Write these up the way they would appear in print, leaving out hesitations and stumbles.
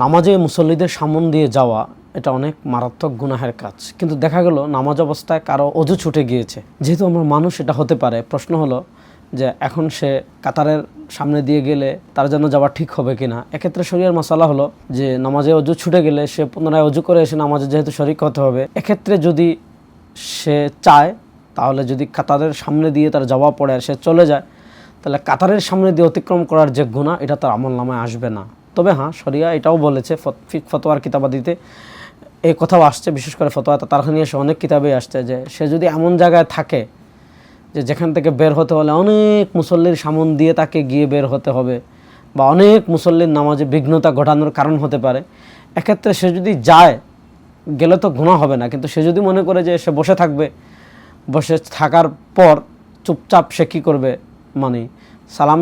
নামাজে মুসল্লিদের সামন দিয়ে যাওয়া এটা অনেক মারাত্মক গুনাহের কাজ। কিন্তু দেখা গেল নামাজ অবস্থায় কারো অজু ছুটে গিয়েছে। যেহেতু আমরা মানুষ, এটা হতে পারে। প্রশ্ন হলো যে এখন সে কাতারের সামনে দিয়ে গেলে তার জন্য যাওয়া ঠিক হবে কিনা। এক্ষেত্রে শরীয়তের মাসালা হলো যে নামাজে অজু ছুটে গেলে সে পুনরায় অজু করে এসে নামাজে যেহেতু শরীক হতে হবে, এক্ষেত্রে যদি সে চায়, তাহলে যদি কাতারের সামনে দিয়ে তার যাওয়া পড়ে আর সে চলে যায়, তাহলে কাতারের সামনে দিয়ে অতিক্রম করার যে গুনাহ, এটা তার আমলনামায় আসবে না। তবে হ্যাঁ, শরিয়া এটাও বলেছে, ফতোয়ার কিতাবাদিতে এই কথাও আসছে, বিশেষ করে ফতোয়া তারখানিয়া সহ অনেক কিতাবেই আসছে, যে সে যদি এমন জায়গায় থাকে যে যেখান থেকে বের হতে হলে অনেক মুসল্লির সামন দিয়ে তাকে গিয়ে বের হতে হবে, বা অনেক মুসল্লির নামাজে বিঘ্নতা ঘটানোর কারণ হতে পারে, এক্ষেত্রে সে যদি যায়, গেলে তো গুনাহ হবে না। কিন্তু সে যদি মনে করে যে সে বসে থাকবে, বসে থাকার পর চুপচাপ সে কী করবে, মানে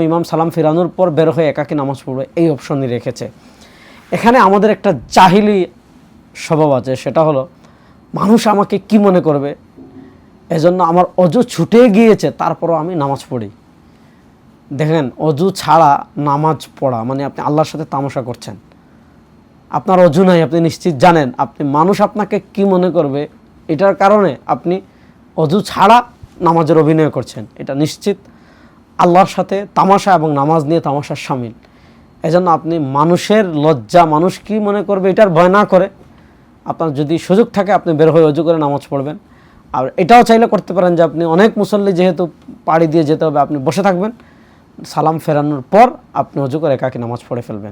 ইমাম সালাম ফিরানোর পর বের হয়ে একাকী নামাজ পড়বে, এই অপশনই রেখেছে। এখানে আমাদের একটা জাহিলি স্বভাব আছে, সেটা হলো মানুষ আমাকে কি মনে করবে, এজন্য আমার অজু ছুটে গিয়েছে তারপরও আমি নামাজ পড়ি। দেখেন, অজু ছাড়া নামাজ পড়া মানে আপনি আল্লাহর সাথে তামাশা করছেন। আপনার অজু নাই, আপনি নিশ্চিত জানেন, আপনি মানুষ আপনাকে কি মনে করবে এটার কারণে আপনি অজু ছাড়া নামাজের অভিনয় করছেন। এটা নিশ্চিত আল্লাহর সাথে তামাশা এবং নামাজ নিয়ে তামাশার শামিল। এজন্য আপনি মানুষের লজ্জা, মানুষ কি মনে করবে এটার ভয় না করে, আপনার যদি সুযোগ থাকে আপনি বের হয়ে অজু করে নামাজ পড়বেন। আর এটাও চাইলে করতে পারেন যে আপনি অনেক মুসল্লি যেহেতু পাড়ি দিয়ে যেতে হবে, আপনি বসে থাকবেন, সালাম ফেরানোর পর আপনি অজু করে একাকী নামাজ পড়ে ফেলবেন।